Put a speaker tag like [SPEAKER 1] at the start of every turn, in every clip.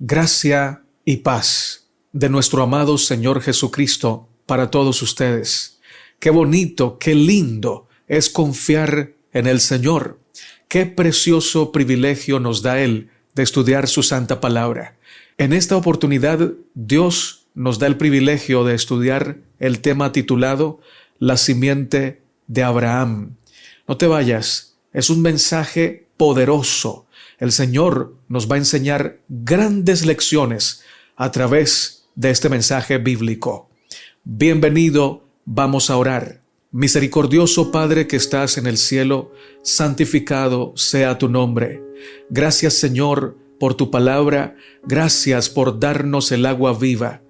[SPEAKER 1] Gracia y paz de nuestro amado Señor Jesucristo para todos ustedes. Qué bonito, qué lindo es confiar en el Señor. Qué precioso privilegio nos da Él de estudiar su santa palabra. En esta oportunidad, Dios nos da el privilegio de estudiar el tema titulado La simiente de Abraham. No te vayas, es un mensaje poderoso. El Señor nos va a enseñar grandes lecciones a través de este mensaje bíblico. Bienvenido, vamos a orar. Misericordioso Padre que estás en el cielo, santificado sea tu nombre. Gracias, Señor, por tu palabra. Gracias por darnos el agua viva.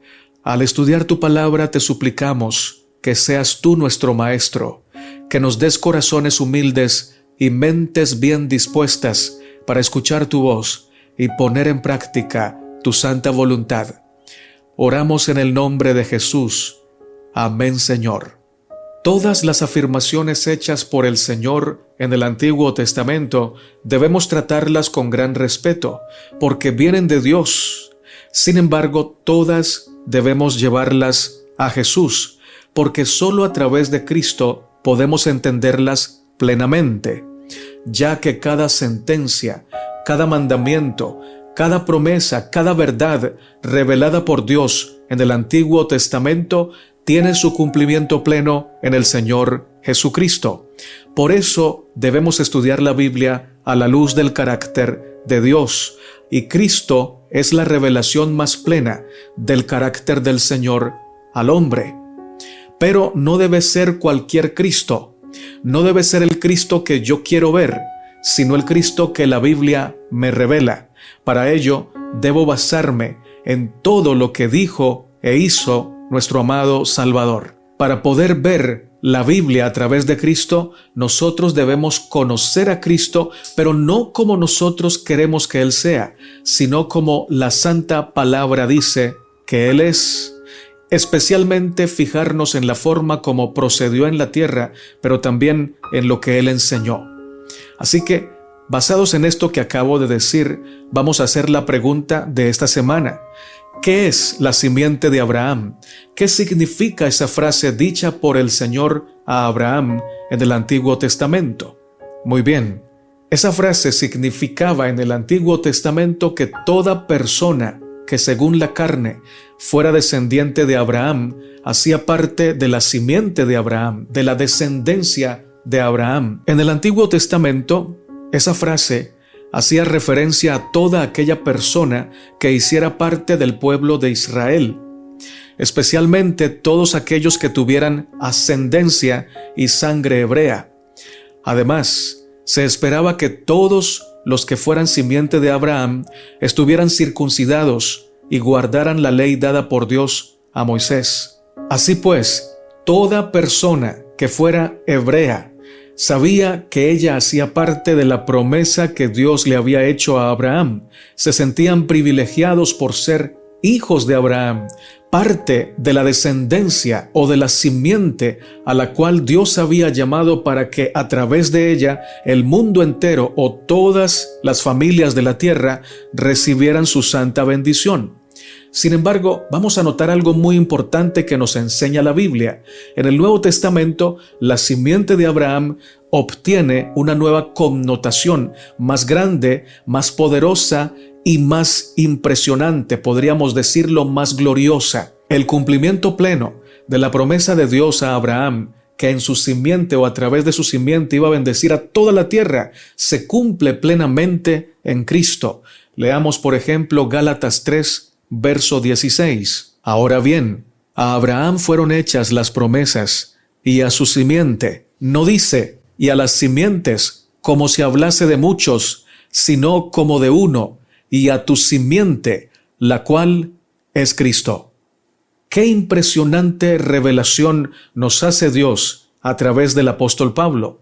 [SPEAKER 1] Al estudiar tu palabra te suplicamos que seas tú nuestro Maestro, que nos des corazones humildes y mentes bien dispuestas para escuchar tu voz y poner en práctica tu santa voluntad. Oramos en el nombre de Jesús. Amén, Señor. Todas las afirmaciones hechas por el Señor en el Antiguo Testamento debemos tratarlas con gran respeto, porque vienen de Dios. Sin embargo, todas debemos llevarlas a Jesús, porque solo a través de Cristo podemos entenderlas plenamente, ya que cada sentencia, cada mandamiento, cada promesa, cada verdad revelada por Dios en el Antiguo Testamento tiene su cumplimiento pleno en el Señor Jesucristo. Por eso debemos estudiar la Biblia a la luz del carácter de Dios, y Cristo es la revelación más plena del carácter del Señor al hombre. Pero no debe ser cualquier Cristo. No debe ser el Cristo que yo quiero ver, sino el Cristo que la Biblia me revela. Para ello, debo basarme en todo lo que dijo e hizo nuestro amado Salvador. Para poder ver la Biblia a través de Cristo, nosotros debemos conocer a Cristo, pero no como nosotros queremos que Él sea, sino como la santa palabra dice que Él es. Especialmente fijarnos en la forma como procedió en la tierra, pero también en lo que Él enseñó. Así que, basados en esto que acabo de decir, vamos a hacer la pregunta de esta semana. ¿Qué es la simiente de Abraham? ¿Qué significa esa frase dicha por el Señor a Abraham en el Antiguo Testamento? Muy bien, esa frase significaba en el Antiguo Testamento que toda persona que según la carne fuera descendiente de Abraham, hacía parte de la simiente de Abraham, de la descendencia de Abraham. En el Antiguo Testamento, esa frase hacía referencia a toda aquella persona que hiciera parte del pueblo de Israel, especialmente todos aquellos que tuvieran ascendencia y sangre hebrea. Además, se esperaba que todos los que fueran simiente de Abraham estuvieran circuncidados y guardaran la ley dada por Dios a Moisés. Así pues, toda persona que fuera hebrea sabía que ella hacía parte de la promesa que Dios le había hecho a Abraham. Se sentían privilegiados por ser hijos de Abraham, parte de la descendencia o de la simiente a la cual Dios había llamado para que a través de ella el mundo entero o todas las familias de la tierra recibieran su santa bendición. Sin embargo, vamos a notar algo muy importante que nos enseña la Biblia. En el Nuevo Testamento, la simiente de Abraham obtiene una nueva connotación más grande, más poderosa y más impresionante, podríamos decirlo, más gloriosa. El cumplimiento pleno de la promesa de Dios a Abraham, que en su simiente o a través de su simiente iba a bendecir a toda la tierra, se cumple plenamente en Cristo. Leamos, por ejemplo, Gálatas 3, verso 16. Ahora bien, a Abraham fueron hechas las promesas, y a su simiente. No dice, y a las simientes, como si hablase de muchos, sino como de uno, y a tu simiente, la cual es Cristo. Qué impresionante revelación nos hace Dios a través del apóstol Pablo.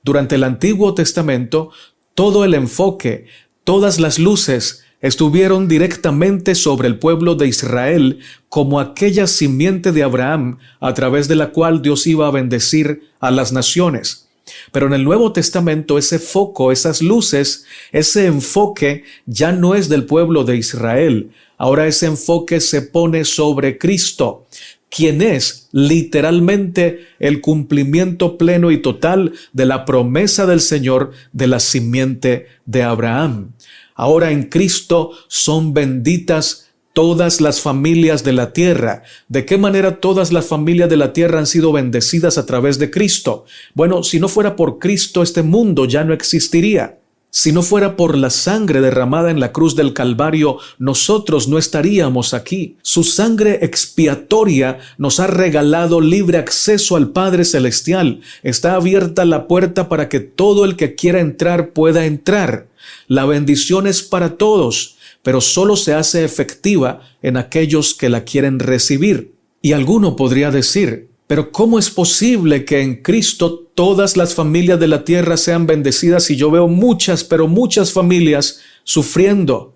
[SPEAKER 1] Durante el Antiguo Testamento, todo el enfoque, todas las luces estuvieron directamente sobre el pueblo de Israel como aquella simiente de Abraham a través de la cual Dios iba a bendecir a las naciones. Pero en el Nuevo Testamento ese foco, esas luces, ese enfoque ya no es del pueblo de Israel. Ahora ese enfoque se pone sobre Cristo, quien es literalmente el cumplimiento pleno y total de la promesa del Señor de la simiente de Abraham. Ahora en Cristo son benditas todas las familias de la tierra. ¿De qué manera todas las familias de la tierra han sido bendecidas a través de Cristo? Bueno, si no fuera por Cristo, este mundo ya no existiría. Si no fuera por la sangre derramada en la cruz del Calvario, nosotros no estaríamos aquí. Su sangre expiatoria nos ha regalado libre acceso al Padre Celestial. Está abierta la puerta para que todo el que quiera entrar pueda entrar. La bendición es para todos, pero solo se hace efectiva en aquellos que la quieren recibir. Y alguno podría decir, pero ¿cómo es posible que en Cristo todas las familias de la tierra sean bendecidas si yo veo muchas, pero muchas familias sufriendo,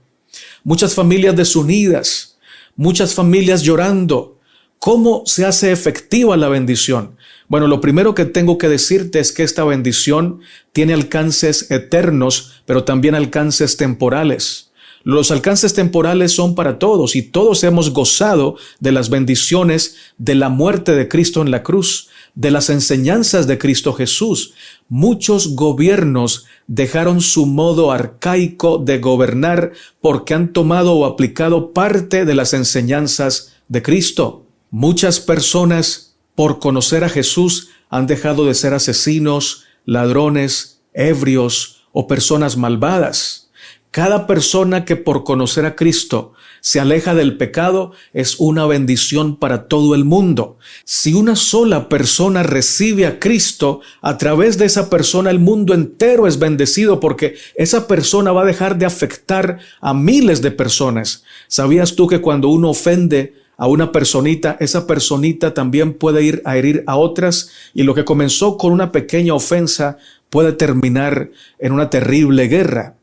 [SPEAKER 1] muchas familias desunidas, muchas familias llorando? ¿Cómo se hace efectiva la bendición? Bueno, lo primero que tengo que decirte es que esta bendición tiene alcances eternos, pero también alcances temporales. Los alcances temporales son para todos y todos hemos gozado de las bendiciones de la muerte de Cristo en la cruz, de las enseñanzas de Cristo Jesús. Muchos gobiernos dejaron su modo arcaico de gobernar porque han tomado o aplicado parte de las enseñanzas de Cristo. Muchas personas, por conocer a Jesús, han dejado de ser asesinos, ladrones, ebrios o personas malvadas. Cada persona que por conocer a Cristo se aleja del pecado es una bendición para todo el mundo. Si una sola persona recibe a Cristo, a través de esa persona el mundo entero es bendecido porque esa persona va a dejar de afectar a miles de personas. ¿Sabías tú que cuando uno ofende a una personita, esa personita también puede ir a herir a otras? Y lo que comenzó con una pequeña ofensa puede terminar en una terrible guerra.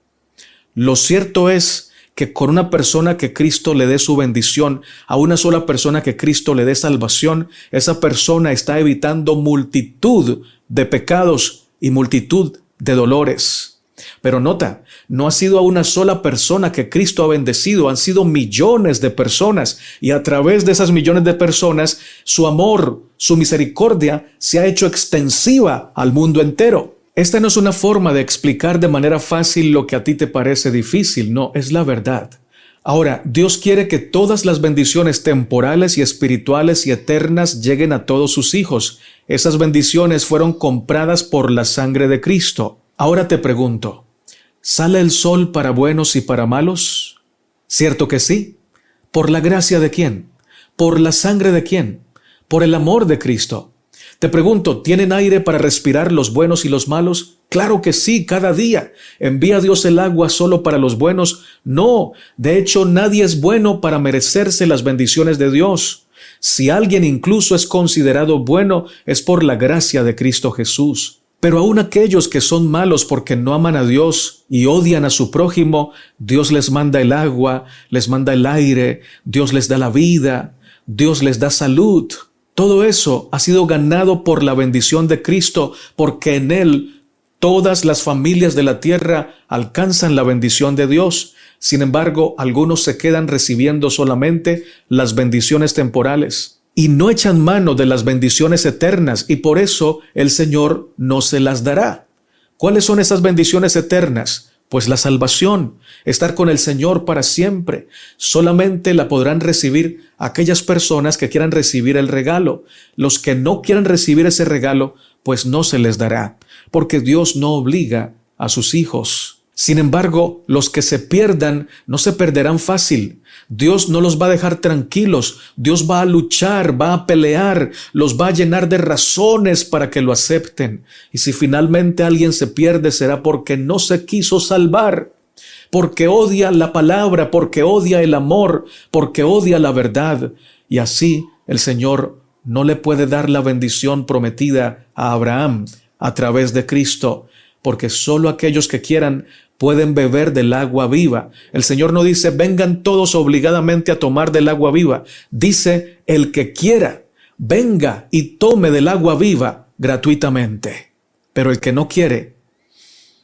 [SPEAKER 1] Lo cierto es que con una persona que Cristo le dé su bendición, a una sola persona que Cristo le dé salvación, esa persona está evitando multitud de pecados y multitud de dolores. Pero nota, no ha sido a una sola persona que Cristo ha bendecido, han sido millones de personas y a través de esas millones de personas, su amor, su misericordia se ha hecho extensiva al mundo entero. Esta no es una forma de explicar de manera fácil lo que a ti te parece difícil, no, es la verdad. Ahora, Dios quiere que todas las bendiciones temporales y espirituales y eternas lleguen a todos sus hijos. Esas bendiciones fueron compradas por la sangre de Cristo. Ahora te pregunto, ¿sale el sol para buenos y para malos? ¿Cierto que sí? ¿Por la gracia de quién? ¿Por la sangre de quién? ¿Por el amor de Cristo? Te pregunto, ¿tienen aire para respirar los buenos y los malos? Claro que sí, cada día. ¿Envía Dios el agua solo para los buenos? No, de hecho nadie es bueno para merecerse las bendiciones de Dios. Si alguien incluso es considerado bueno, es por la gracia de Cristo Jesús. Pero aún aquellos que son malos porque no aman a Dios y odian a su prójimo, Dios les manda el agua, les manda el aire, Dios les da la vida, Dios les da salud. Todo eso ha sido ganado por la bendición de Cristo, porque en Él todas las familias de la tierra alcanzan la bendición de Dios. Sin embargo, algunos se quedan recibiendo solamente las bendiciones temporales y no echan mano de las bendiciones eternas, y por eso el Señor no se las dará. ¿Cuáles son esas bendiciones eternas? Pues la salvación, estar con el Señor para siempre. Solamente la podrán recibir aquellas personas que quieran recibir el regalo. Los que no quieran recibir ese regalo, pues no se les dará, porque Dios no obliga a sus hijos. Sin embargo, los que se pierdan no se perderán fácil. Dios no los va a dejar tranquilos. Dios va a luchar, va a pelear, los va a llenar de razones para que lo acepten. Y si finalmente alguien se pierde, será porque no se quiso salvar, porque odia la palabra, porque odia el amor, porque odia la verdad. Y así el Señor no le puede dar la bendición prometida a Abraham a través de Cristo, porque solo aquellos que quieran pueden beber del agua viva. El Señor no dice, vengan todos obligadamente a tomar del agua viva. Dice, el que quiera, venga y tome del agua viva gratuitamente. pero el que no quiere,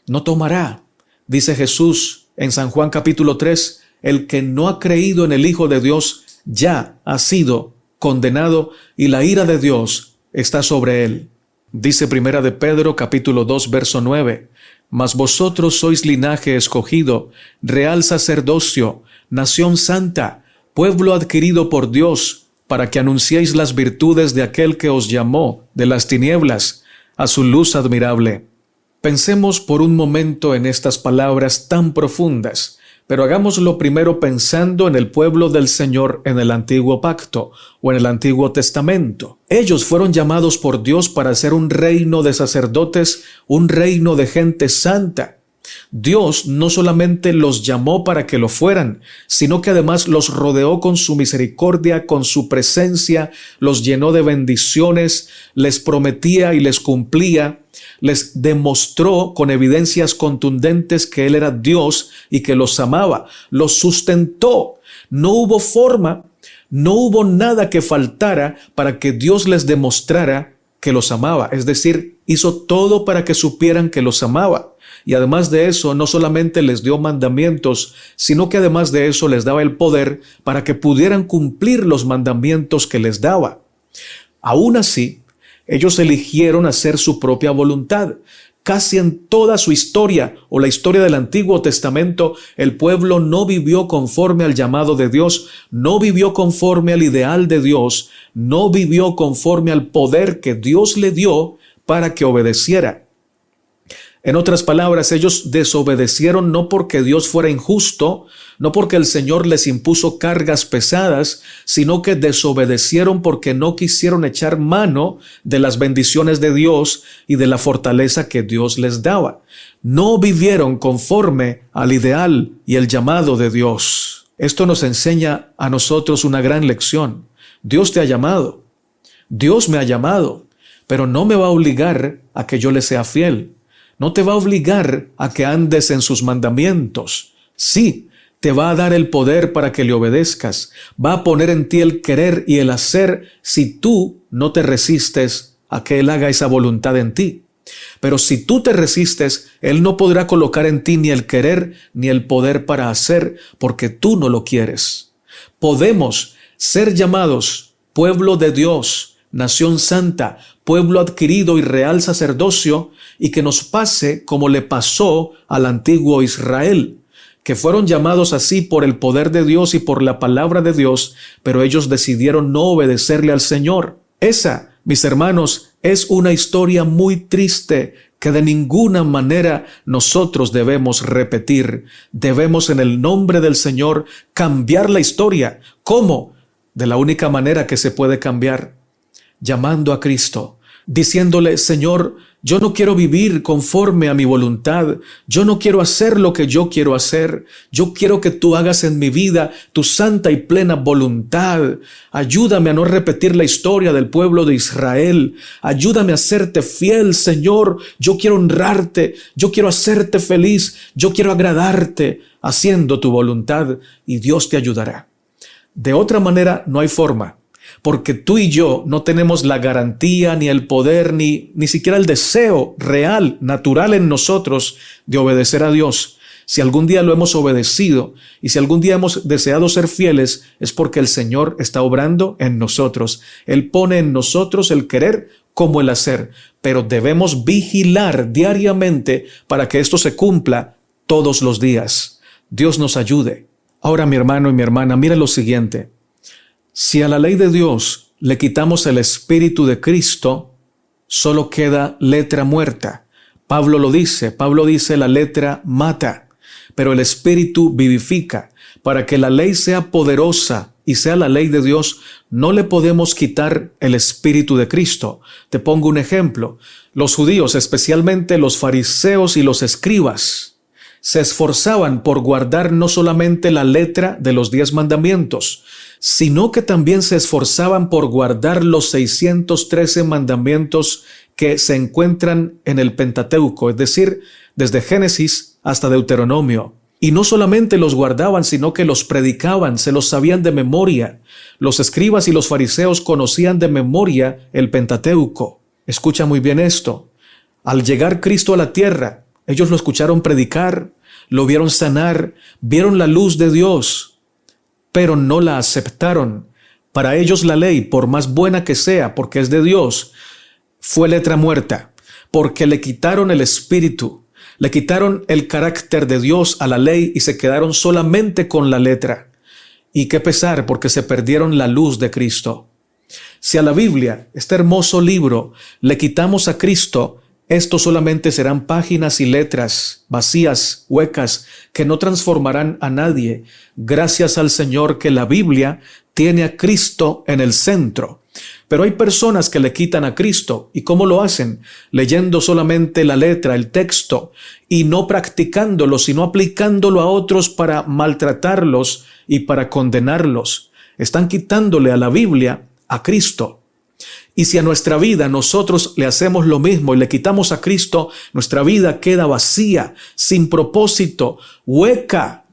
[SPEAKER 1] no tomará. Dice Jesús en San Juan capítulo 3, el que no ha creído en el Hijo de Dios ya ha sido condenado y la ira de Dios está sobre él. Dice Primera de Pedro capítulo 2 verso 9, mas vosotros sois linaje escogido, real sacerdocio, nación santa, pueblo adquirido por Dios, para que anunciéis las virtudes de aquel que os llamó de las tinieblas a su luz admirable. Pensemos por un momento en estas palabras tan profundas, pero hagámoslo primero pensando en el pueblo del Señor en el Antiguo Pacto o en el Antiguo Testamento. Ellos fueron llamados por Dios para ser un reino de sacerdotes, un reino de gente santa. Dios no solamente los llamó para que lo fueran, sino que además los rodeó con su misericordia, con su presencia, los llenó de bendiciones, les prometía y les cumplía, les demostró con evidencias contundentes que Él era Dios y que los amaba, los sustentó. No hubo forma, no hubo nada que faltara para que Dios les demostrara que los amaba. Es decir, hizo todo para que supieran que los amaba. Y además de eso, no solamente les dio mandamientos, sino que además de eso les daba el poder para que pudieran cumplir los mandamientos que les daba. Aún así, ellos eligieron hacer su propia voluntad. Casi en toda su historia o la historia del Antiguo Testamento, el pueblo no vivió conforme al llamado de Dios, no vivió conforme al ideal de Dios, no vivió conforme al poder que Dios le dio para que obedeciera. En otras palabras, ellos desobedecieron no porque Dios fuera injusto, no porque el Señor les impuso cargas pesadas, sino que desobedecieron porque no quisieron echar mano de las bendiciones de Dios y de la fortaleza que Dios les daba. No vivieron conforme al ideal y el llamado de Dios. Esto nos enseña a nosotros una gran lección. Dios te ha llamado, Dios me ha llamado, pero no me va a obligar a que yo le sea fiel. No te va a obligar a que andes en sus mandamientos. Sí, te va a dar el poder para que le obedezcas. Va a poner en ti el querer y el hacer si tú no te resistes a que Él haga esa voluntad en ti. Pero si tú te resistes, Él no podrá colocar en ti ni el querer ni el poder para hacer, porque tú no lo quieres. Podemos ser llamados pueblo de Dios, nación santa, pueblo adquirido y real sacerdocio, y que nos pase como le pasó al antiguo Israel, que fueron llamados así por el poder de Dios y por la palabra de Dios, pero ellos decidieron no obedecerle al Señor. Esa, mis hermanos, es una historia muy triste que de ninguna manera nosotros debemos repetir. Debemos en el nombre del Señor cambiar la historia. ¿Cómo? De la única manera que se puede cambiar, llamando a Cristo, diciéndole: Señor, yo no quiero vivir conforme a mi voluntad, yo no quiero hacer lo que yo quiero hacer, yo quiero que tú hagas en mi vida tu santa y plena voluntad. Ayúdame a no repetir la historia del pueblo de Israel, ayúdame a serte fiel, Señor, yo quiero honrarte, yo quiero hacerte feliz, yo quiero agradarte haciendo tu voluntad, y Dios te ayudará. De otra manera no hay forma. Porque tú y yo no tenemos la garantía, ni el poder, ni siquiera el deseo real, natural en nosotros de obedecer a Dios. Si algún día lo hemos obedecido y si algún día hemos deseado ser fieles, es porque el Señor está obrando en nosotros. Él pone en nosotros el querer como el hacer, pero debemos vigilar diariamente para que esto se cumpla todos los días. Dios nos ayude. Ahora, mi hermano y mi hermana, mira lo siguiente. Si a la ley de Dios le quitamos el Espíritu de Cristo, solo queda letra muerta. Pablo dice, la letra mata, pero el Espíritu vivifica. Para que la ley sea poderosa y sea la ley de Dios, no le podemos quitar el Espíritu de Cristo. Te pongo un ejemplo. Los judíos, especialmente los fariseos y los escribas, se esforzaban por guardar no solamente la letra de los 10 mandamientos, sino que también se esforzaban por guardar los 613 mandamientos que se encuentran en el Pentateuco, es decir, desde Génesis hasta Deuteronomio. Y no solamente los guardaban, sino que los predicaban, se los sabían de memoria. Los escribas y los fariseos conocían de memoria el Pentateuco. Escucha muy bien esto. Al llegar Cristo a la tierra, ellos lo escucharon predicar, lo vieron sanar, vieron la luz de Dios, pero no la aceptaron. Para ellos la ley, por más buena que sea, porque es de Dios, fue letra muerta, porque le quitaron el espíritu, le quitaron el carácter de Dios a la ley y se quedaron solamente con la letra. Y qué pesar, porque se perdieron la luz de Cristo. Si a la Biblia, este hermoso libro, le quitamos a Cristo, esto solamente serán páginas y letras vacías, huecas, que no transformarán a nadie. Gracias al Señor que la Biblia tiene a Cristo en el centro. Pero hay personas que le quitan a Cristo. ¿Y cómo lo hacen? Leyendo solamente la letra, el texto, y no practicándolo, sino aplicándolo a otros para maltratarlos y para condenarlos. Están quitándole a la Biblia a Cristo. Y si a nuestra vida nosotros le hacemos lo mismo y le quitamos a Cristo, nuestra vida queda vacía, sin propósito, hueca.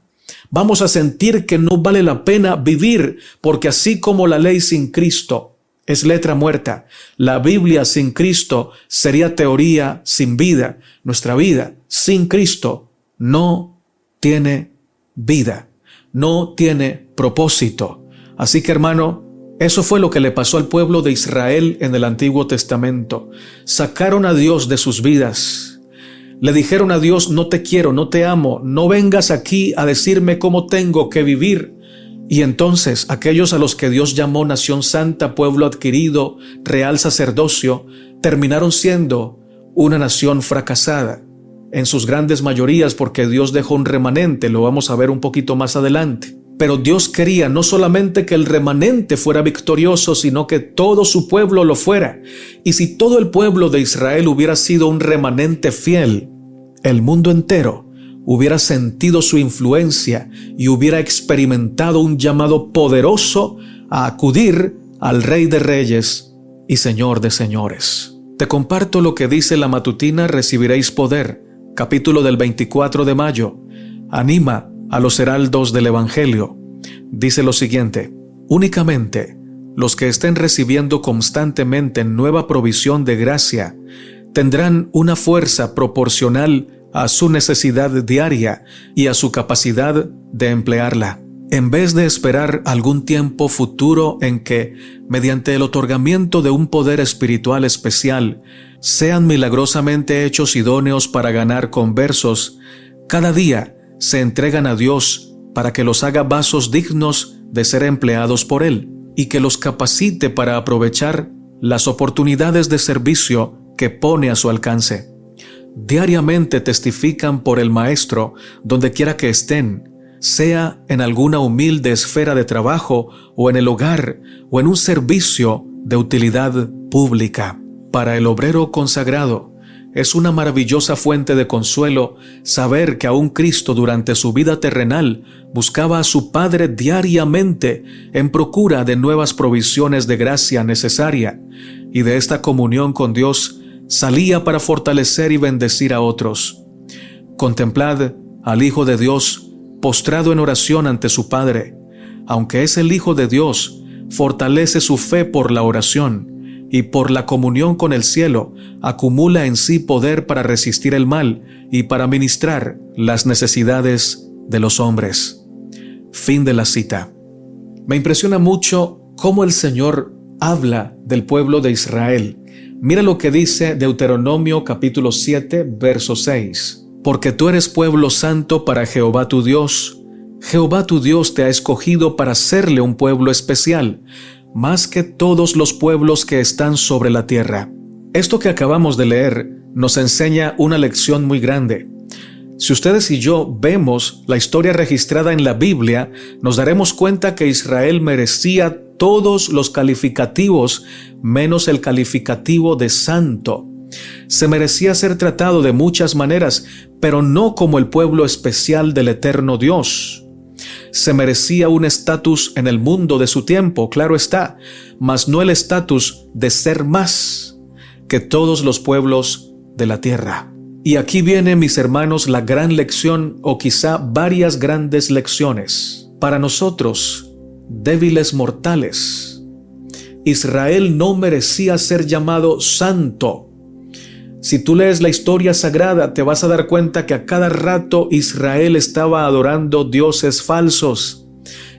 [SPEAKER 1] Vamos a sentir que no vale la pena vivir, porque así como la ley sin Cristo es letra muerta, la Biblia sin Cristo sería teoría sin vida. Nuestra vida sin Cristo no tiene vida, no tiene propósito. Así que, hermano, eso fue lo que le pasó al pueblo de Israel en el Antiguo Testamento. Sacaron a Dios de sus vidas. Le dijeron a Dios: no te quiero, no te amo, no vengas aquí a decirme cómo tengo que vivir. Y entonces aquellos a los que Dios llamó nación santa, pueblo adquirido, real sacerdocio, terminaron siendo una nación fracasada en sus grandes mayorías, porque Dios dejó un remanente, lo vamos a ver un poquito más adelante. Pero Dios quería no solamente que el remanente fuera victorioso, sino que todo su pueblo lo fuera. Y si todo el pueblo de Israel hubiera sido un remanente fiel, el mundo entero hubiera sentido su influencia y hubiera experimentado un llamado poderoso a acudir al Rey de Reyes y Señor de Señores. Te comparto lo que dice la matutina Recibiréis Poder, capítulo del 24 de mayo. Anima a los heraldos del Evangelio. Dice lo siguiente: únicamente los que estén recibiendo constantemente nueva provisión de gracia tendrán una fuerza proporcional a su necesidad diaria y a su capacidad de emplearla. En vez de esperar algún tiempo futuro en que, mediante el otorgamiento de un poder espiritual especial, sean milagrosamente hechos idóneos para ganar conversos, cada día se entregan a Dios para que los haga vasos dignos de ser empleados por Él y que los capacite para aprovechar las oportunidades de servicio que pone a su alcance. Diariamente testifican por el Maestro donde quiera que estén, sea en alguna humilde esfera de trabajo o en el hogar o en un servicio de utilidad pública. Para el obrero consagrado, es una maravillosa fuente de consuelo saber que aún Cristo durante su vida terrenal buscaba a su Padre diariamente en procura de nuevas provisiones de gracia necesaria, y de esta comunión con Dios salía para fortalecer y bendecir a otros. Contemplad al Hijo de Dios postrado en oración ante su Padre. Aunque es el Hijo de Dios, fortalece su fe por la oración, y por la comunión con el cielo acumula en sí poder para resistir el mal y para ministrar las necesidades de los hombres. Fin de la cita. Me impresiona mucho cómo el Señor habla del pueblo de Israel. Mira lo que dice Deuteronomio capítulo 7, verso 6. Porque tú eres pueblo santo para Jehová tu Dios. Jehová tu Dios te ha escogido para serle un pueblo especial, más que todos los pueblos que están sobre la tierra. Esto que acabamos de leer nos enseña una lección muy grande. Si ustedes y yo vemos la historia registrada en la Biblia, nos daremos cuenta que Israel merecía todos los calificativos menos el calificativo de santo. Se merecía ser tratado de muchas maneras, pero no como el pueblo especial del eterno Dios. Se merecía un estatus en el mundo de su tiempo, claro está, mas no el estatus de ser más que todos los pueblos de la tierra. Y aquí viene, mis hermanos, la gran lección, o quizá varias grandes lecciones. Para nosotros, débiles mortales, Israel no merecía ser llamado santo. Si tú lees la historia sagrada, te vas a dar cuenta que a cada rato Israel estaba adorando dioses falsos.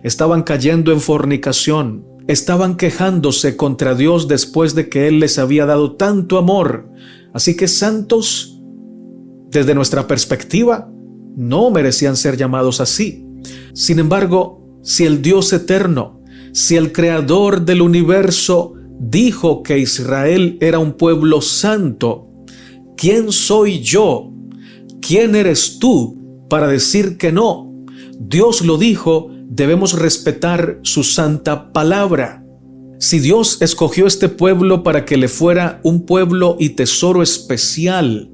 [SPEAKER 1] Estaban cayendo en fornicación. Estaban quejándose contra Dios después de que Él les había dado tanto amor. Así que santos, desde nuestra perspectiva, no merecían ser llamados así. Sin embargo, si el Dios eterno, si el creador del universo dijo que Israel era un pueblo santo, ¿quién soy yo? ¿Quién eres tú para decir que no? Dios lo dijo, debemos respetar su santa palabra. Si Dios escogió este pueblo para que le fuera un pueblo y tesoro especial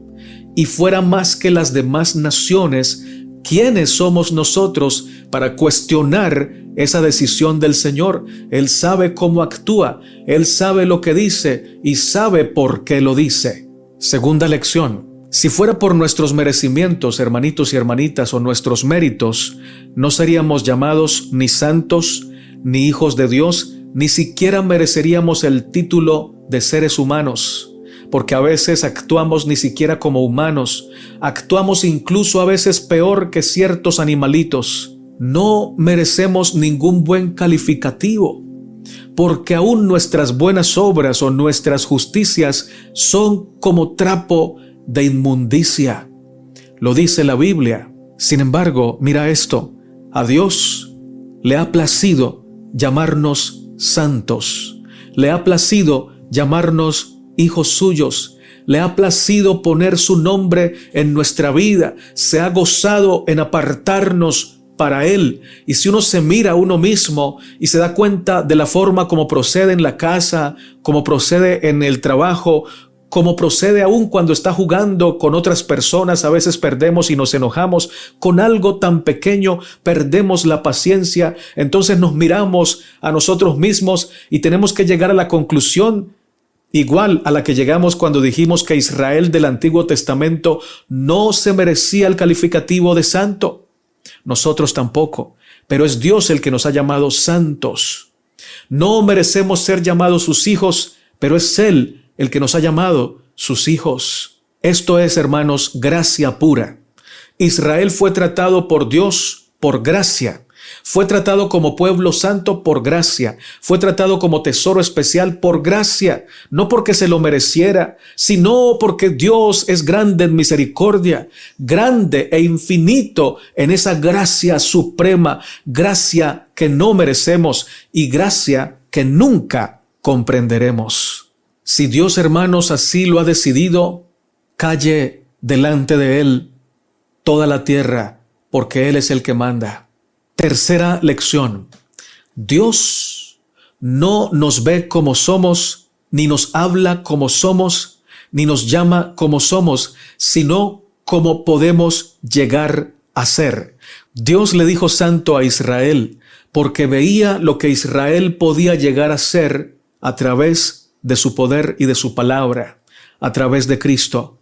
[SPEAKER 1] y fuera más que las demás naciones, ¿quiénes somos nosotros para cuestionar esa decisión del Señor? Él sabe cómo actúa, Él sabe lo que dice y sabe por qué lo dice. Segunda lección. Si fuera por nuestros merecimientos, hermanitos y hermanitas, o nuestros méritos, no seríamos llamados ni santos, ni hijos de Dios, ni siquiera mereceríamos el título de seres humanos, porque a veces actuamos ni siquiera como humanos, actuamos incluso a veces peor que ciertos animalitos. No merecemos ningún buen calificativo, porque aún nuestras buenas obras o nuestras justicias son como trapo de inmundicia. Lo dice la Biblia. Sin embargo, mira esto, a Dios le ha placido llamarnos santos, le ha placido llamarnos hijos suyos, le ha placido poner su nombre en nuestra vida, se ha gozado en apartarnos para Él. Y si uno se mira a uno mismo y se da cuenta de la forma como procede en la casa, como procede en el trabajo, como procede aún cuando está jugando con otras personas, a veces perdemos y nos enojamos con algo tan pequeño, perdemos la paciencia, entonces nos miramos a nosotros mismos y tenemos que llegar a la conclusión igual a la que llegamos cuando dijimos que Israel del Antiguo Testamento no se merecía el calificativo de santo. Nosotros tampoco, pero es Dios el que nos ha llamado santos. No merecemos ser llamados sus hijos, pero es Él el que nos ha llamado sus hijos. Esto es, hermanos, gracia pura. Israel fue tratado por Dios por gracia. Fue tratado como pueblo santo por gracia. Fue tratado como tesoro especial por gracia. No porque se lo mereciera, sino porque Dios es grande en misericordia, grande e infinito en esa gracia suprema, gracia que no merecemos y gracia que nunca comprenderemos. Si Dios, hermanos, así lo ha decidido, calle delante de Él toda la tierra, porque Él es el que manda. Tercera lección. Dios no nos ve como somos, ni nos habla como somos, ni nos llama como somos, sino como podemos llegar a ser. Dios le dijo santo a Israel, porque veía lo que Israel podía llegar a ser a través de su poder y de su palabra, a través de Cristo.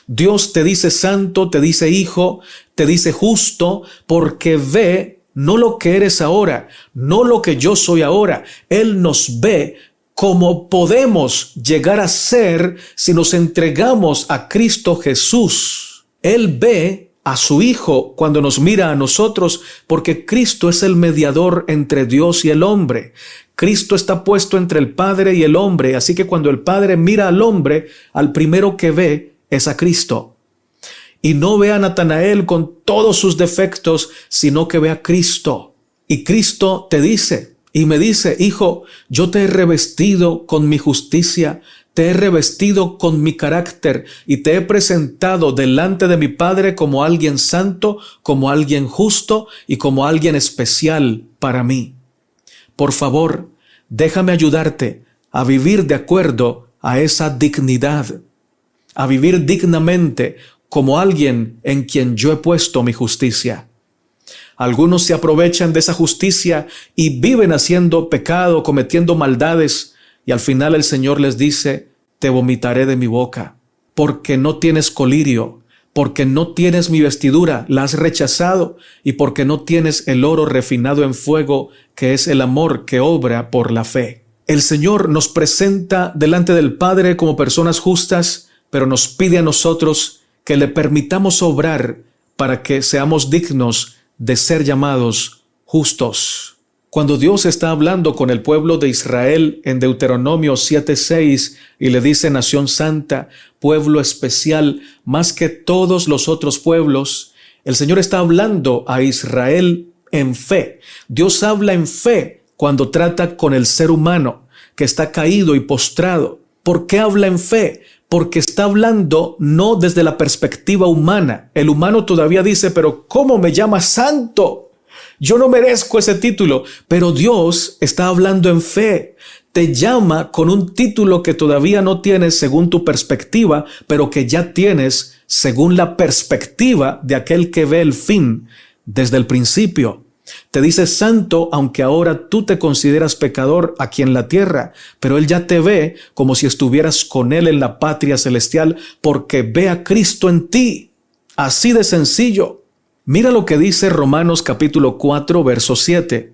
[SPEAKER 1] Dios te dice santo, te dice hijo, te dice justo, porque ve no lo que eres ahora, no lo que yo soy ahora. Él nos ve como podemos llegar a ser si nos entregamos a Cristo Jesús. Él ve a su Hijo cuando nos mira a nosotros, porque Cristo es el mediador entre Dios y el hombre. Cristo está puesto entre el Padre y el hombre, así que cuando el Padre mira al hombre, al primero que ve es a Cristo. Y no ve a Natanael con todos sus defectos, sino que ve a Cristo. Y Cristo te dice y me dice, hijo, yo te he revestido con mi justicia, te he revestido con mi carácter y te he presentado delante de mi Padre como alguien santo, como alguien justo y como alguien especial para mí. Por favor, déjame ayudarte a vivir de acuerdo a esa dignidad, a vivir dignamente como alguien en quien yo he puesto mi justicia. Algunos se aprovechan de esa justicia y viven haciendo pecado, cometiendo maldades, y al final el Señor les dice, te vomitaré de mi boca, porque no tienes colirio, porque no tienes mi vestidura, la has rechazado, y porque no tienes el oro refinado en fuego, que es el amor que obra por la fe. El Señor nos presenta delante del Padre como personas justas, pero nos pide a nosotros que le permitamos obrar para que seamos dignos de ser llamados justos. Cuando Dios está hablando con el pueblo de Israel en Deuteronomio 7:6 y le dice nación santa, pueblo especial, más que todos los otros pueblos, el Señor está hablando a Israel en fe. Dios habla en fe cuando trata con el ser humano que está caído y postrado. ¿Por qué habla en fe? Porque está hablando no desde la perspectiva humana. El humano todavía dice, pero ¿cómo me llamas santo? Yo no merezco ese título, pero Dios está hablando en fe. Te llama con un título que todavía no tienes según tu perspectiva, pero que ya tienes según la perspectiva de aquel que ve el fin desde el principio. Te dice santo, aunque ahora tú te consideras pecador aquí en la tierra, pero Él ya te ve como si estuvieras con Él en la patria celestial, porque ve a Cristo en ti. Así de sencillo. Mira lo que dice Romanos capítulo 4, verso 7.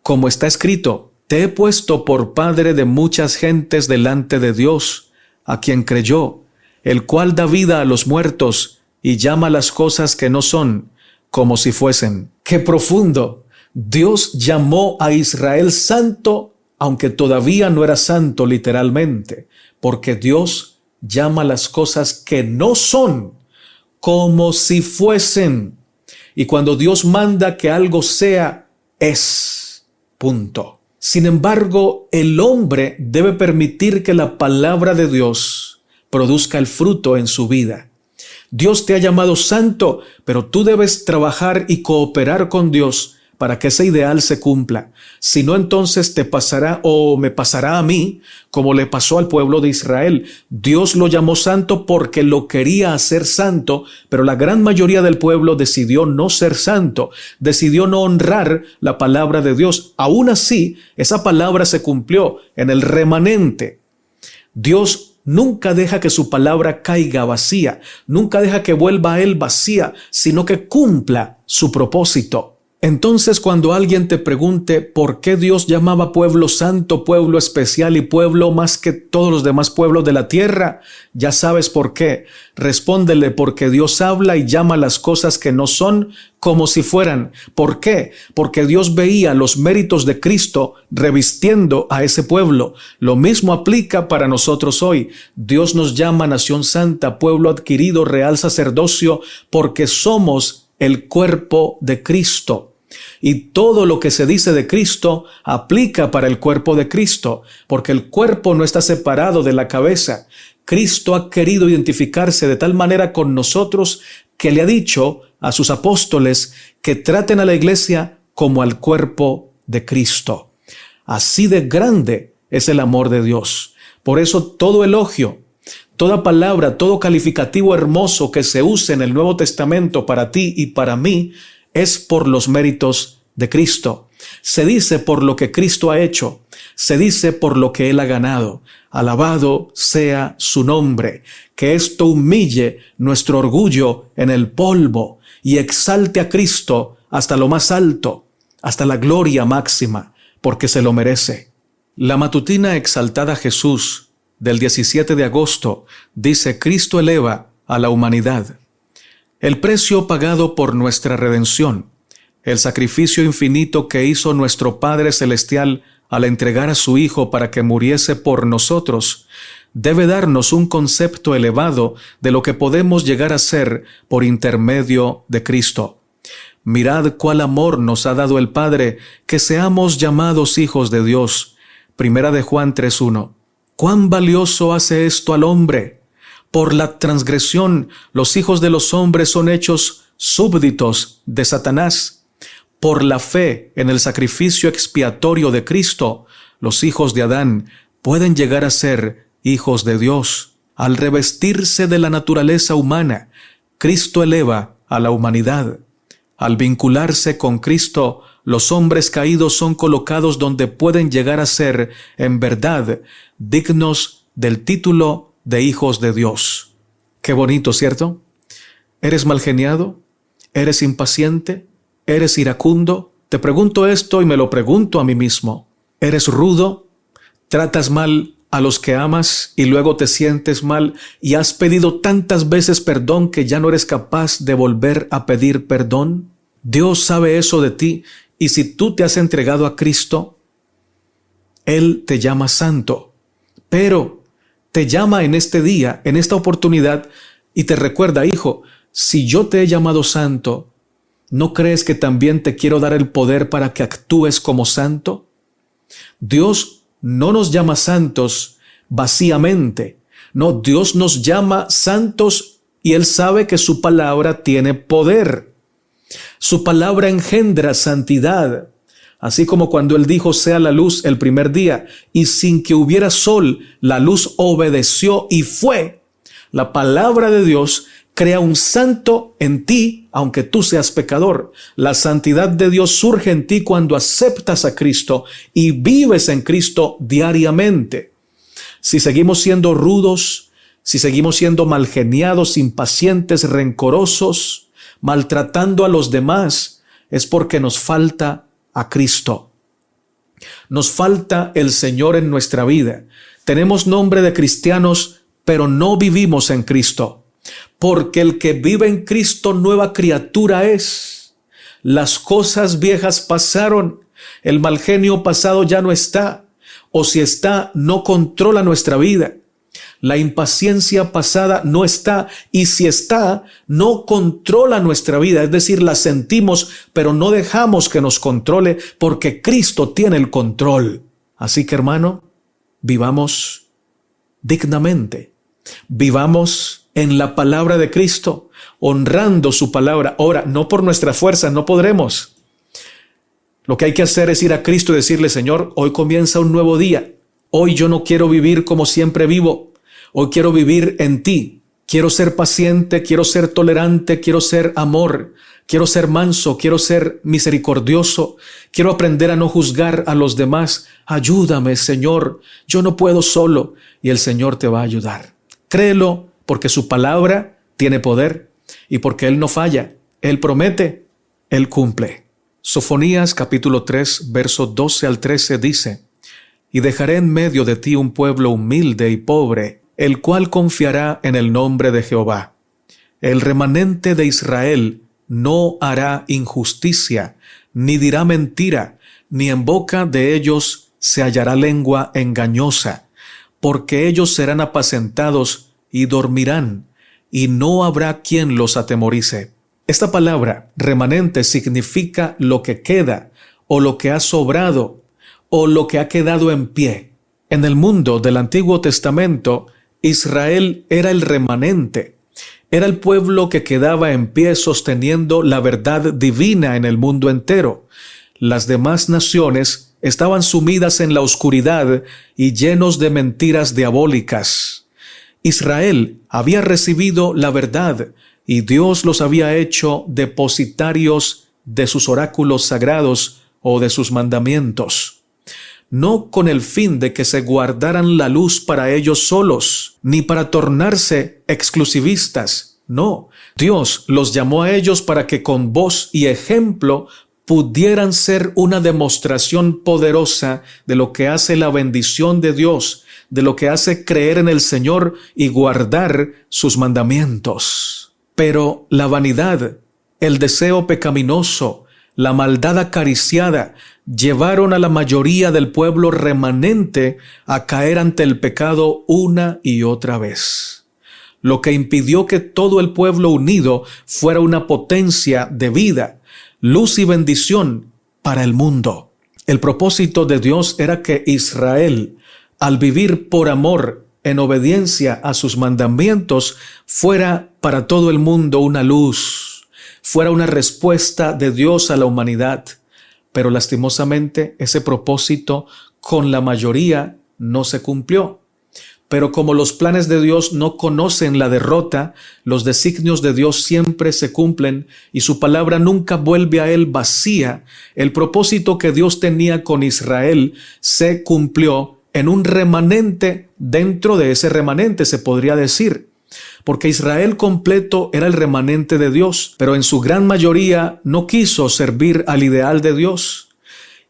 [SPEAKER 1] Como está escrito, te he puesto por padre de muchas gentes delante de Dios, a quien creyó, el cual da vida a los muertos y llama las cosas que no son, como si fuesen. ¡Qué profundo! Dios llamó a Israel santo, aunque todavía no era santo literalmente, porque Dios llama las cosas que no son, como si fuesen. Y cuando Dios manda que algo sea, es. Punto. Sin embargo, el hombre debe permitir que la palabra de Dios produzca el fruto en su vida. Dios te ha llamado santo, pero tú debes trabajar y cooperar con Dios para que ese ideal se cumpla. Si no, entonces te pasará o me pasará a mí, como le pasó al pueblo de Israel. Dios lo llamó santo porque lo quería hacer santo, pero la gran mayoría del pueblo decidió no ser santo, decidió no honrar la palabra de Dios. Aún así, esa palabra se cumplió en el remanente. Dios nunca deja que su palabra caiga vacía, nunca deja que vuelva a Él vacía, sino que cumpla su propósito. Entonces, cuando alguien te pregunte por qué Dios llamaba pueblo santo, pueblo especial y pueblo más que todos los demás pueblos de la tierra, ya sabes por qué. Respóndele: porque Dios habla y llama las cosas que no son como si fueran. ¿Por qué? Porque Dios veía los méritos de Cristo revistiendo a ese pueblo. Lo mismo aplica para nosotros hoy. Dios nos llama nación santa, pueblo adquirido, real sacerdocio, porque somos el cuerpo de Cristo. Y todo lo que se dice de Cristo aplica para el cuerpo de Cristo, porque el cuerpo no está separado de la cabeza. Cristo ha querido identificarse de tal manera con nosotros que le ha dicho a sus apóstoles que traten a la iglesia como al cuerpo de Cristo. Así de grande es el amor de Dios. Por eso todo elogio, toda palabra, todo calificativo hermoso que se use en el Nuevo Testamento para ti y para mí es por los méritos de Cristo. Se dice por lo que Cristo ha hecho, se dice por lo que Él ha ganado. Alabado sea su nombre. Que esto humille nuestro orgullo en el polvo y exalte a Cristo hasta lo más alto, hasta la gloria máxima, porque se lo merece. La matutina Exaltada a Jesús del 17 de agosto dice: Cristo eleva a la humanidad. El precio pagado por nuestra redención, el sacrificio infinito que hizo nuestro Padre Celestial al entregar a su Hijo para que muriese por nosotros, debe darnos un concepto elevado de lo que podemos llegar a ser por intermedio de Cristo. Mirad cuál amor nos ha dado el Padre, que seamos llamados hijos de Dios. Primera de Juan 3:1. ¿Cuán valioso hace esto al hombre? Por la transgresión, los hijos de los hombres son hechos súbditos de Satanás. Por la fe en el sacrificio expiatorio de Cristo, los hijos de Adán pueden llegar a ser hijos de Dios. Al revestirse de la naturaleza humana, Cristo eleva a la humanidad. Al vincularse con Cristo, los hombres caídos son colocados donde pueden llegar a ser, en verdad, dignos del título de hijos de Dios. Qué bonito, ¿cierto? ¿Eres malgeniado? ¿Eres impaciente? ¿Eres iracundo? Te pregunto esto y me lo pregunto a mí mismo. ¿Eres rudo? ¿Tratas mal a los que amas y luego te sientes mal y has pedido tantas veces perdón que ya no eres capaz de volver a pedir perdón? Dios sabe eso de ti, y si tú te has entregado a Cristo, Él te llama santo, pero te llama en este día, en esta oportunidad, y te recuerda: hijo, si yo te he llamado santo, ¿no crees que también te quiero dar el poder para que actúes como santo? Dios no nos llama santos vacíamente. No, Dios nos llama santos y Él sabe que su palabra tiene poder. Su palabra engendra santidad. Así como cuando Él dijo: sea la luz el primer día, y sin que hubiera sol, la luz obedeció y fue. La palabra de Dios crea un santo en ti, aunque tú seas pecador. La santidad de Dios surge en ti cuando aceptas a Cristo y vives en Cristo diariamente. Si seguimos siendo rudos, si seguimos siendo malgeniados, impacientes, rencorosos, maltratando a los demás, es porque nos falta a Cristo. Nos falta el Señor en nuestra vida. Tenemos nombre de cristianos, pero no vivimos en Cristo. Porque el que vive en Cristo, nueva criatura es. Las cosas viejas pasaron, el mal genio pasado ya no está, o si está, no controla nuestra vida. La impaciencia pasada no está, y si está, no controla nuestra vida, es decir, la sentimos, pero no dejamos que nos controle, porque Cristo tiene el control. Así que, hermano, vivamos dignamente, vivamos en la palabra de Cristo, honrando su palabra. Ahora, no por nuestra fuerza, no podremos. Lo que hay que hacer es ir a Cristo y decirle: Señor, hoy comienza un nuevo día. Hoy yo no quiero vivir como siempre vivo. Hoy quiero vivir en ti. Quiero ser paciente, quiero ser tolerante, quiero ser amor, quiero ser manso, quiero ser misericordioso. Quiero aprender a no juzgar a los demás. Ayúdame, Señor. Yo no puedo solo. Y el Señor te va a ayudar. Créelo, porque su palabra tiene poder y porque Él no falla. Él promete, Él cumple. Sofonías capítulo 3, versos 12 al 13 dice: y dejaré en medio de ti un pueblo humilde y pobre, el cual confiará en el nombre de Jehová. El remanente de Israel no hará injusticia, ni dirá mentira, ni en boca de ellos se hallará lengua engañosa, porque ellos serán apacentados y dormirán, y no habrá quien los atemorice. Esta palabra, remanente, significa lo que queda, o lo que ha sobrado, o lo que ha quedado en pie. En el mundo del Antiguo Testamento, Israel era el remanente. Era el pueblo que quedaba en pie sosteniendo la verdad divina en el mundo entero. Las demás naciones estaban sumidas en la oscuridad y llenos de mentiras diabólicas. Israel había recibido la verdad y Dios los había hecho depositarios de sus oráculos sagrados o de sus mandamientos. No con el fin de que se guardaran la luz para ellos solos, ni para tornarse exclusivistas. No, Dios los llamó a ellos para que con voz y ejemplo pudieran ser una demostración poderosa de lo que hace la bendición de Dios, de lo que hace creer en el Señor y guardar sus mandamientos. Pero la vanidad, el deseo pecaminoso, la maldad acariciada, llevaron a la mayoría del pueblo remanente a caer ante el pecado una y otra vez, lo que impidió que todo el pueblo unido fuera una potencia de vida, luz y bendición para el mundo. El propósito de Dios era que Israel, al vivir por amor, en obediencia a sus mandamientos, fuera para todo el mundo una luz, fuera una respuesta de Dios a la humanidad. Pero lastimosamente ese propósito con la mayoría no se cumplió. Pero como los planes de Dios no conocen la derrota, los designios de Dios siempre se cumplen y su palabra nunca vuelve a él vacía. El propósito que Dios tenía con Israel se cumplió en un remanente dentro de ese remanente, se podría decir. Porque Israel completo era el remanente de Dios, pero en su gran mayoría no quiso servir al ideal de Dios.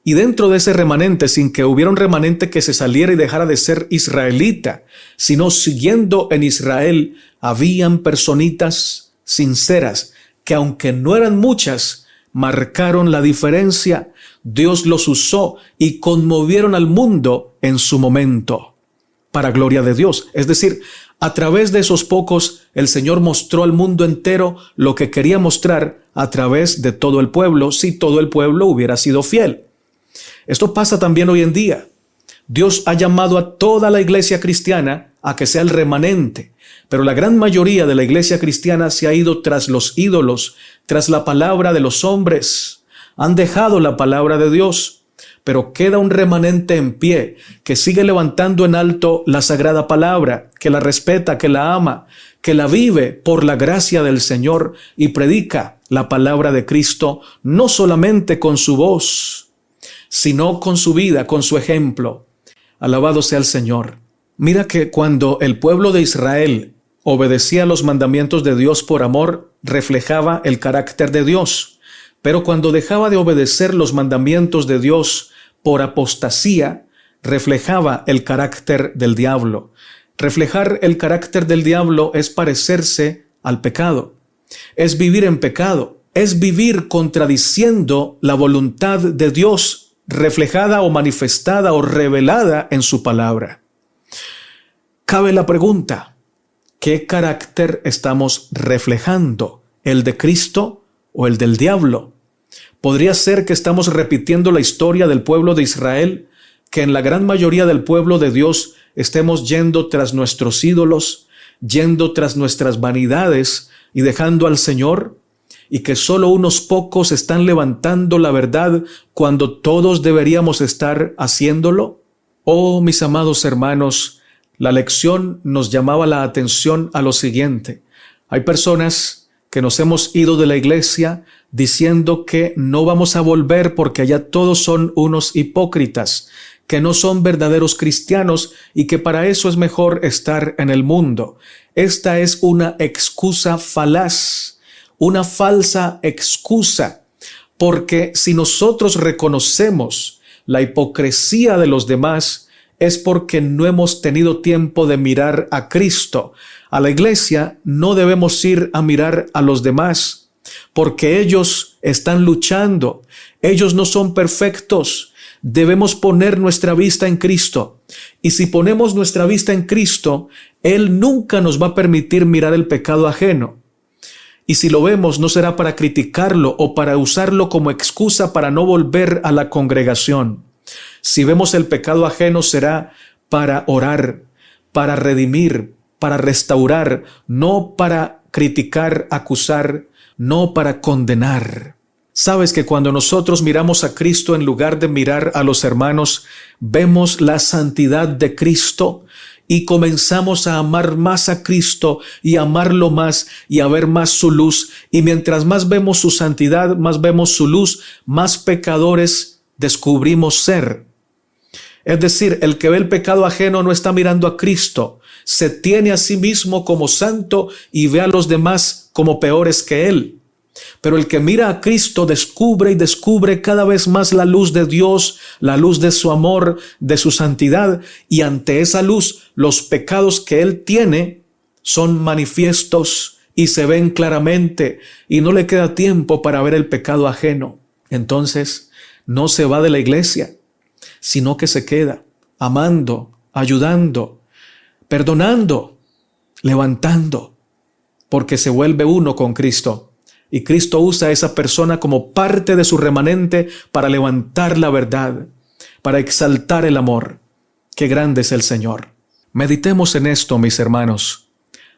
[SPEAKER 1] Y dentro de ese remanente, sin que hubiera un remanente que se saliera y dejara de ser israelita, sino siguiendo en Israel, habían personitas sinceras que, aunque no eran muchas, marcaron la diferencia. Dios los usó y conmovieron al mundo en su momento, para gloria de Dios. Es decir, a través de esos pocos, el Señor mostró al mundo entero lo que quería mostrar a través de todo el pueblo, si todo el pueblo hubiera sido fiel. Esto pasa también hoy en día. Dios ha llamado a toda la iglesia cristiana a que sea el remanente, pero la gran mayoría de la iglesia cristiana se ha ido tras los ídolos, tras la palabra de los hombres. Han dejado la palabra de Dios, pero queda un remanente en pie que sigue levantando en alto la sagrada palabra, que la respeta, que la ama, que la vive por la gracia del Señor y predica la palabra de Cristo, no solamente con su voz, sino con su vida, con su ejemplo. Alabado sea el Señor. Mira que cuando el pueblo de Israel obedecía los mandamientos de Dios por amor, reflejaba el carácter de Dios. Pero cuando dejaba de obedecer los mandamientos de Dios por apostasía, reflejaba el carácter del diablo. Reflejar el carácter del diablo es parecerse al pecado. Es vivir en pecado. Es vivir contradiciendo la voluntad de Dios reflejada o manifestada o revelada en su palabra. Cabe la pregunta, ¿qué carácter estamos reflejando? ¿El de Cristo o el del diablo? ¿Podría ser que estamos repitiendo la historia del pueblo de Israel, que en la gran mayoría del pueblo de Dios estemos yendo tras nuestros ídolos, yendo tras nuestras vanidades y dejando al Señor? Y que solo unos pocos están levantando la verdad cuando todos deberíamos estar haciéndolo. Oh, mis amados hermanos, la lección nos llamaba la atención a lo siguiente. Hay personas que nos hemos ido de la iglesia diciendo que no vamos a volver porque allá todos son unos hipócritas, que no son verdaderos cristianos y que para eso es mejor estar en el mundo. Esta es una excusa falaz. Una falsa excusa, porque si nosotros reconocemos la hipocresía de los demás, es porque no hemos tenido tiempo de mirar a Cristo. A la iglesia no debemos ir a mirar a los demás, porque ellos están luchando, ellos no son perfectos. Debemos poner nuestra vista en Cristo, y si ponemos nuestra vista en Cristo, Él nunca nos va a permitir mirar el pecado ajeno. Y si lo vemos, no será para criticarlo o para usarlo como excusa para no volver a la congregación. Si vemos el pecado ajeno, será para orar, para redimir, para restaurar, no para criticar, acusar, no para condenar. Sabes que cuando nosotros miramos a Cristo en lugar de mirar a los hermanos, vemos la santidad de Cristo y comenzamos a amar más a Cristo y amarlo más y a ver más su luz. Y mientras más vemos su santidad, más vemos su luz, más pecadores descubrimos ser. Es decir, el que ve el pecado ajeno no está mirando a Cristo, se tiene a sí mismo como santo y ve a los demás como peores que él. Pero el que mira a Cristo descubre y descubre cada vez más la luz de Dios, la luz de su amor, de su santidad, y ante esa luz los pecados que él tiene son manifiestos y se ven claramente y no le queda tiempo para ver el pecado ajeno. Entonces no se va de la iglesia, sino que se queda amando, ayudando, perdonando, levantando, porque se vuelve uno con Cristo. Y Cristo usa a esa persona como parte de su remanente para levantar la verdad, para exaltar el amor. ¡Qué grande es el Señor! Meditemos en esto, mis hermanos.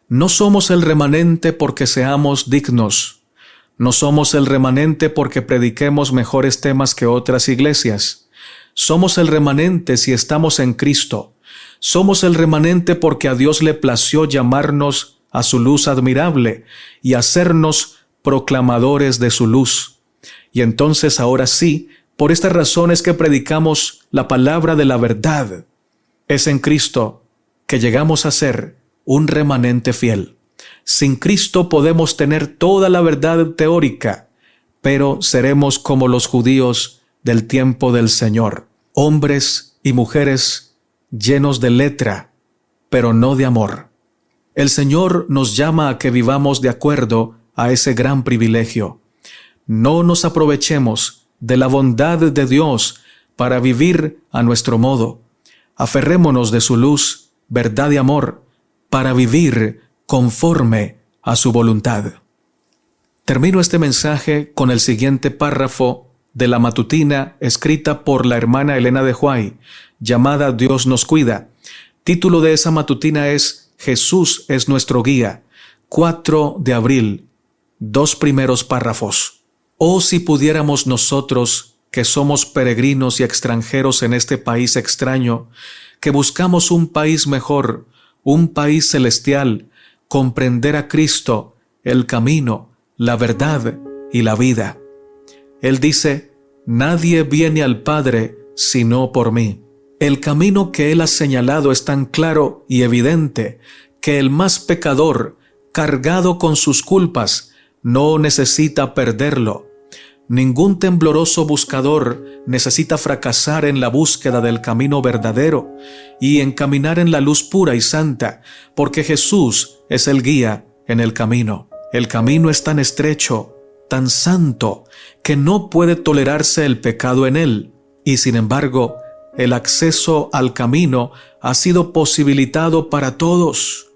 [SPEAKER 1] No somos el remanente porque seamos dignos. No somos el remanente porque prediquemos mejores temas que otras iglesias. Somos el remanente si estamos en Cristo. Somos el remanente porque a Dios le plació llamarnos a su luz admirable y hacernos proclamadores de su luz. Y entonces ahora sí, por estas razones que predicamos la palabra de la verdad, es en Cristo que llegamos a ser un remanente fiel. Sin Cristo podemos tener toda la verdad teórica, pero seremos como los judíos del tiempo del Señor. Hombres y mujeres llenos de letra, pero no de amor. El Señor nos llama a que vivamos de acuerdo a ese gran privilegio. No nos aprovechemos de la bondad de Dios para vivir a nuestro modo. Aferrémonos de su luz, verdad y amor, para vivir conforme a su voluntad. Termino este mensaje con el siguiente párrafo de la matutina escrita por la hermana Elena de Huay, llamada Dios nos cuida. Título de esa matutina es Jesús es nuestro guía. 4 de abril, 2 primeros párrafos. Oh, si pudiéramos nosotros, que somos peregrinos y extranjeros en este país extraño, que buscamos un país mejor, un país celestial, comprender a Cristo, el camino, la verdad y la vida. Él dice, nadie viene al Padre sino por mí. El camino que Él ha señalado es tan claro y evidente que el más pecador, cargado con sus culpas, no necesita perderlo. Ningún tembloroso buscador necesita fracasar en la búsqueda del camino verdadero y en caminar en la luz pura y santa, porque Jesús es el guía en el camino. El camino es tan estrecho, tan santo, que no puede tolerarse el pecado en él, y sin embargo, el acceso al camino ha sido posibilitado para todos,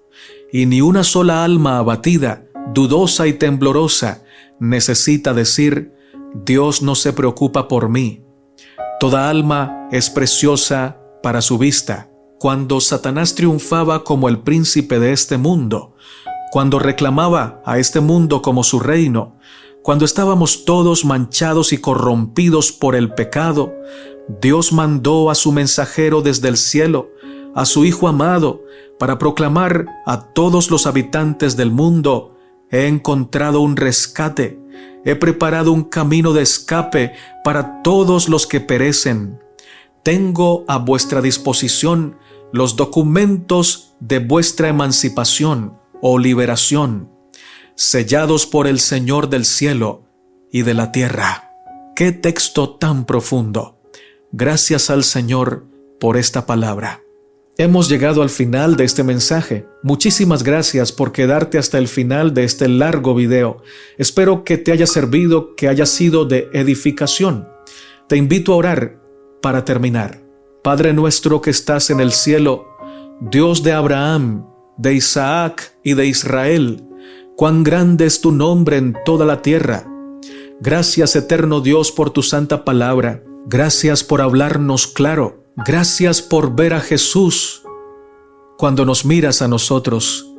[SPEAKER 1] y ni una sola alma abatida, dudosa y temblorosa necesita decir, Dios no se preocupa por mí. Toda alma es preciosa para su vista. Cuando Satanás triunfaba como el príncipe de este mundo, cuando reclamaba a este mundo como su reino, cuando estábamos todos manchados y corrompidos por el pecado, Dios mandó a su mensajero desde el cielo, a su Hijo amado, para proclamar a todos los habitantes del mundo, he encontrado un rescate, he preparado un camino de escape para todos los que perecen. Tengo a vuestra disposición los documentos de vuestra emancipación o liberación, sellados por el Señor del cielo y de la tierra. ¡Qué texto tan profundo! Gracias al Señor por esta palabra. Hemos llegado al final de este mensaje. Muchísimas gracias por quedarte hasta el final de este largo video. Espero que te haya servido, que haya sido de edificación. Te invito a orar para terminar. Padre nuestro que estás en el cielo, Dios de Abraham, de Isaac y de Israel, cuán grande es tu nombre en toda la tierra. Gracias, eterno Dios, por tu santa palabra. Gracias por hablarnos claro. Gracias por ver a Jesús cuando nos miras a nosotros.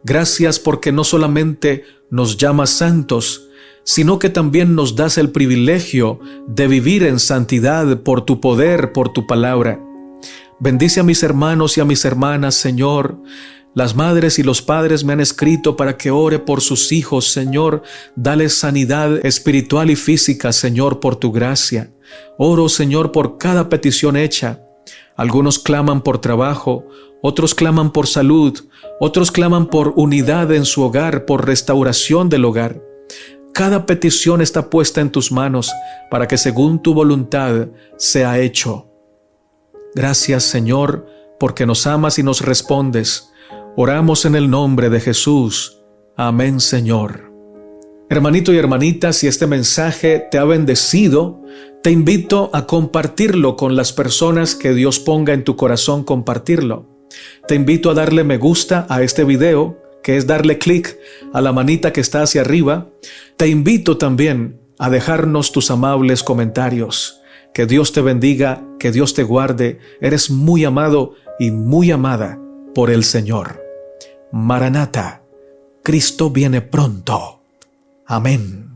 [SPEAKER 1] Gracias porque no solamente nos llamas santos, sino que también nos das el privilegio de vivir en santidad por tu poder, por tu palabra. Bendice a mis hermanos y a mis hermanas, Señor. Las madres y los padres me han escrito para que ore por sus hijos, Señor. Dale sanidad espiritual y física, Señor, por tu gracia. Oro, Señor, por cada petición hecha. Algunos claman por trabajo, otros claman por salud, otros claman por unidad en su hogar, por restauración del hogar. Cada petición está puesta en tus manos para que según tu voluntad sea hecho. Gracias, Señor, porque nos amas y nos respondes. Oramos en el nombre de Jesús. Amén, Señor. Hermanito y hermanita, si este mensaje te ha bendecido, te invito a compartirlo con las personas que Dios ponga en tu corazón compartirlo. Te invito a darle me gusta a este video, que es darle clic a la manita que está hacia arriba. Te invito también a dejarnos tus amables comentarios. Que Dios te bendiga, que Dios te guarde. Eres muy amado y muy amada por el Señor. Maranata, Cristo viene pronto. Amén.